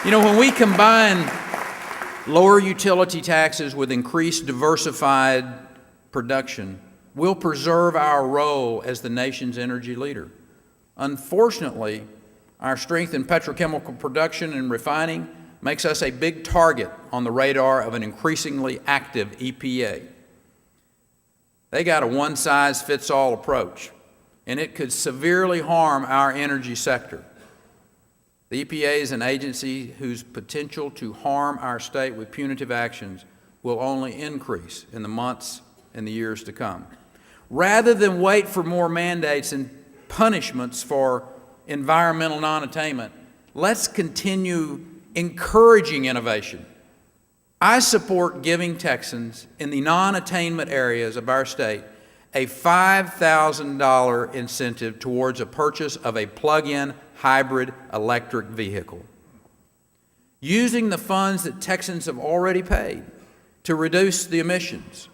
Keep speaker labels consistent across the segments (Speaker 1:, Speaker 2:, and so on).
Speaker 1: When we combine lower utility taxes with increased diversified production, we'll preserve our role as the nation's energy leader. Unfortunately, our strength in petrochemical production and refining makes us a big target on the radar of an increasingly active EPA. They got a one-size-fits-all approach, and it could severely harm our energy sector. The EPA is an agency whose potential to harm our state with punitive actions will only increase in the months and the years to come. Rather than wait for more mandates and punishments for environmental non-attainment, let's continue encouraging innovation. I support giving Texans in the non-attainment areas of our state a $5,000 incentive towards a purchase of a plug-in hybrid electric vehicle. Using the funds that Texans have already paid to reduce the emissions,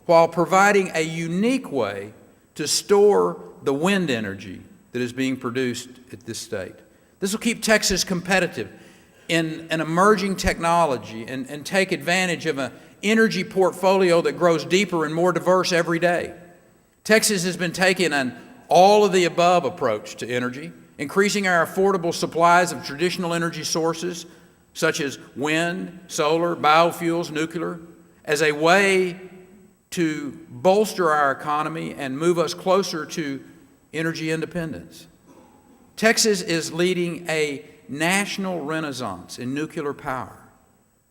Speaker 1: while providing a unique way to store the wind energy that is being produced at this state. This will keep Texas competitive in an emerging technology and take advantage of an energy portfolio that grows deeper and more diverse every day. Texas has been taking an all-of-the-above approach to energy, increasing our affordable supplies of traditional energy sources such as wind, solar, biofuels, nuclear, as a way to bolster our economy and move us closer to energy independence. Texas is leading a national renaissance in nuclear power.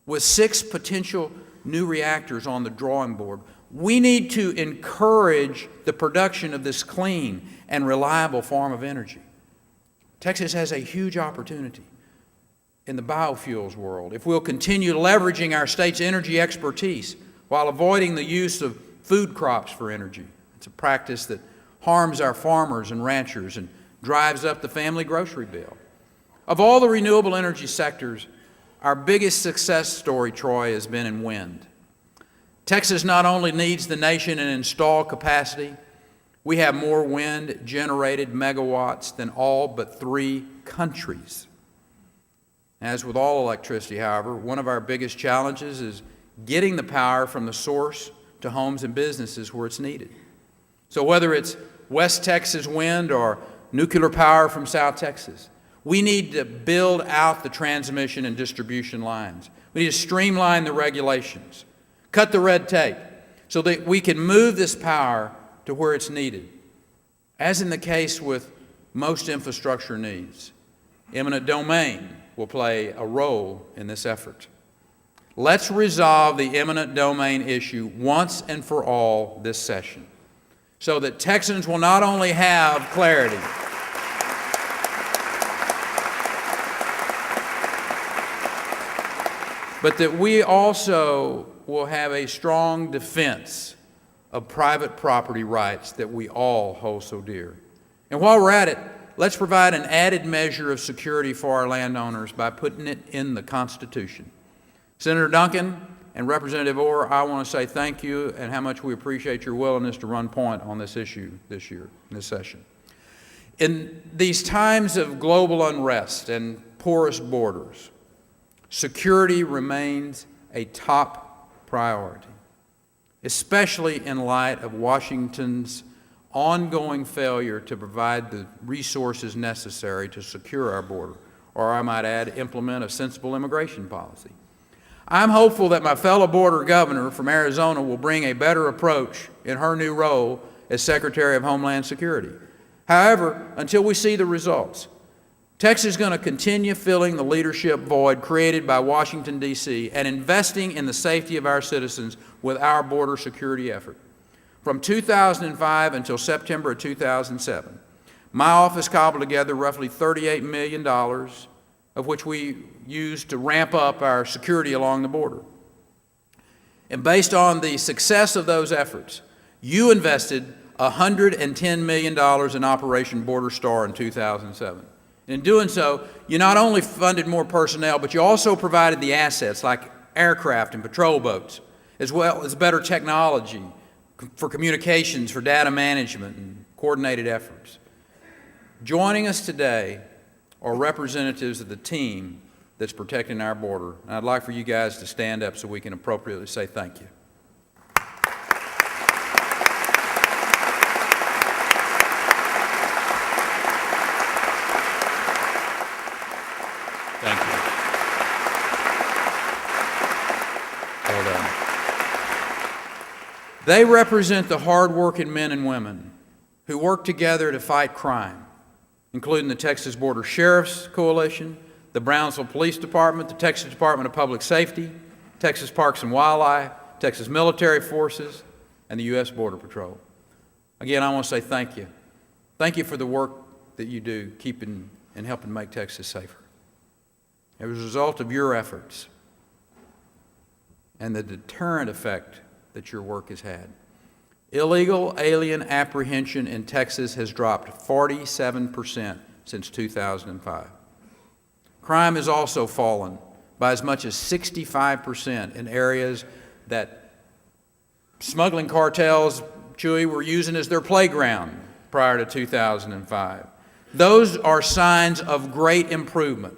Speaker 1: With 6 potential new reactors on the drawing board, we need to encourage the production of this clean and reliable form of energy. Texas has a huge opportunity in the biofuels world if we'll continue leveraging our state's energy expertise while avoiding the use of food crops for energy. It's a practice that harms our farmers and ranchers and drives up the family grocery bill. Of all the renewable energy sectors, our biggest success story, Troy, has been in wind. Texas not only needs the nation in installed capacity, we have more wind-generated megawatts than all but 3 countries. As with all electricity, however, one of our biggest challenges is getting the power from the source to homes and businesses where it's needed. So whether it's West Texas wind or nuclear power from South Texas, we need to build out the transmission and distribution lines. We need to streamline the regulations, cut the red tape, so that we can move this power to where it's needed. As in the case with most infrastructure needs, eminent domain will play a role in this effort. Let's resolve the eminent domain issue once and for all this session, so that Texans will not only have clarity, but that we also will have a strong defense of private property rights that we all hold so dear. And while we're at it, let's provide an added measure of security for our landowners by putting it in the Constitution. Senator Duncan and Representative Orr, I want to say thank you and how much we appreciate your willingness to run point on this issue this year, this session. In these times of global unrest and porous borders, security remains a top priority, especially in light of Washington's ongoing failure to provide the resources necessary to secure our border, or I might add, implement a sensible immigration policy. I'm hopeful that my fellow border governor from Arizona will bring a better approach in her new role as Secretary of Homeland Security. However, until we see the results, Texas is going to continue filling the leadership void created by Washington, D.C., and investing in the safety of our citizens with our border security effort. From 2005 until September of 2007, my office cobbled together roughly $38 million, of which we used to ramp up our security along the border. And based on the success of those efforts, you invested $110 million in Operation Border Star in 2007. In doing so, you not only funded more personnel, but you also provided the assets like aircraft and patrol boats, as well as better technology for communications, for data management, and coordinated efforts. Joining us today are representatives of the team that's protecting our border. And I'd like for you guys to stand up so we can appropriately say thank you. Thank you. Well done. They represent the hard-working men and women who work together to fight crime, including the Texas Border Sheriff's Coalition, the Brownsville Police Department, the Texas Department of Public Safety, Texas Parks and Wildlife, Texas Military Forces, and the U.S. Border Patrol. Again, I want to say thank you. Thank you for the work that you do keeping and helping make Texas safer. As a result of your efforts and the deterrent effect that your work has had, illegal alien apprehension in Texas has dropped 47% since 2005. Crime has also fallen by as much as 65% in areas that smuggling cartels, Chewy, were using as their playground prior to 2005. Those are signs of great improvement,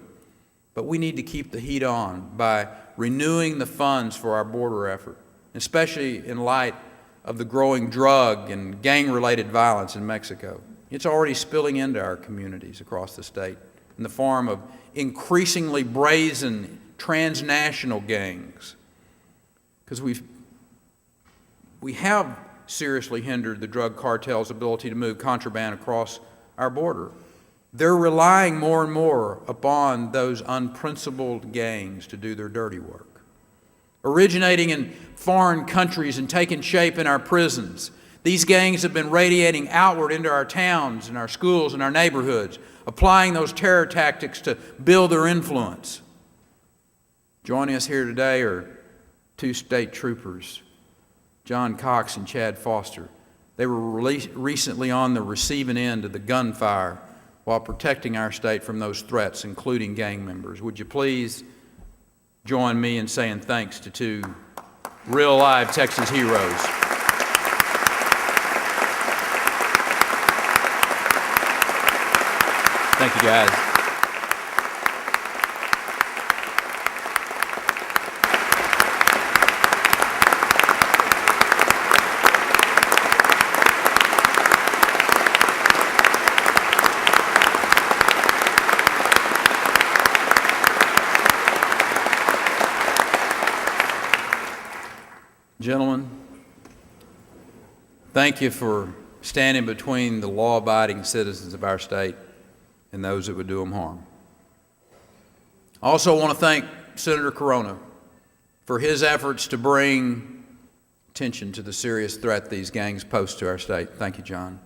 Speaker 1: but we need to keep the heat on by renewing the funds for our border effort, especially in light of the growing drug and gang-related violence in Mexico. It's already spilling into our communities across the state in the form of increasingly brazen transnational gangs. Because we have seriously hindered the drug cartel's ability to move contraband across our border. They're relying more and more upon those unprincipled gangs to do their dirty work. Originating in foreign countries and taking shape in our prisons, these gangs have been radiating outward into our towns and our schools and our neighborhoods, applying those terror tactics to build their influence. Joining us here today are two state troopers, John Cox and Chad Foster. They were recently on the receiving end of the gunfire while protecting our state from those threats, including gang members. Would you please join me in saying thanks to two real live Texas heroes. Thank you, guys. Gentlemen, thank you for standing between the law-abiding citizens of our state and those that would do them harm. I also want to thank Senator Corona for his efforts to bring attention to the serious threat these gangs pose to our state. Thank you, John.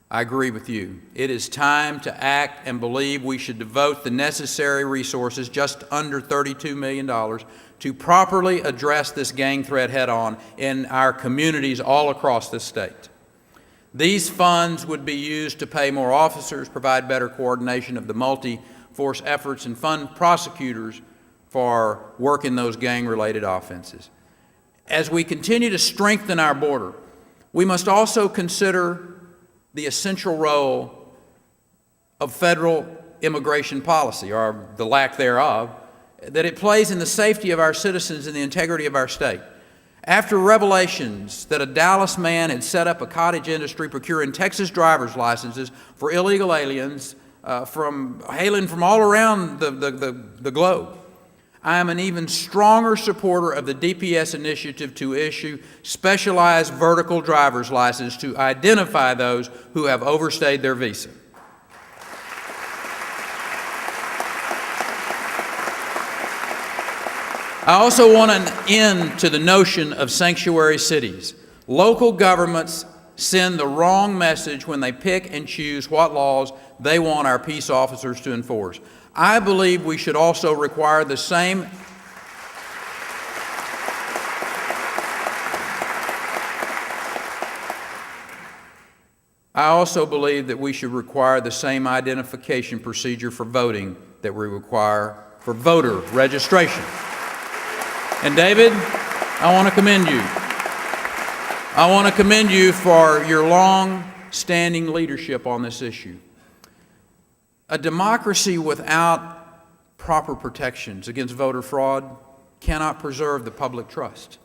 Speaker 1: I agree with you. It is time to act and believe we should devote the necessary resources, just under $32 million, to properly address this gang threat head-on in our communities all across this state. These funds would be used to pay more officers, provide better coordination of the multi-force efforts, and fund prosecutors for working those gang-related offenses. As we continue to strengthen our border, we must also consider the essential role of federal immigration policy, or the lack thereof, that it plays in the safety of our citizens and the integrity of our state. After revelations that a Dallas man had set up a cottage industry procuring Texas driver's licenses for illegal aliens hailing from all around the globe, I am an even stronger supporter of the DPS initiative to issue specialized vertical driver's licenses to identify those who have overstayed their visa. I also want an end to the notion of sanctuary cities. Local governments send the wrong message when they pick and choose what laws they want our peace officers to enforce. I believe we should also require the same identification procedure for voting that we require for voter registration. And David, I want to commend you. I want to commend you for your long-standing leadership on this issue. A democracy without proper protections against voter fraud cannot preserve the public trust.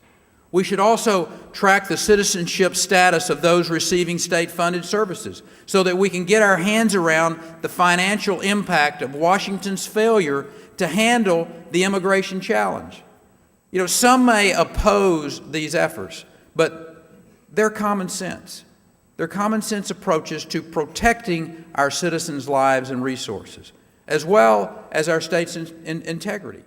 Speaker 1: We should also track the citizenship status of those receiving state-funded services so that we can get our hands around the financial impact of Washington's failure to handle the immigration challenge. You know, some may oppose these efforts, but they're common sense. They're common sense approaches to protecting our citizens' lives and resources, as well as our state's integrity.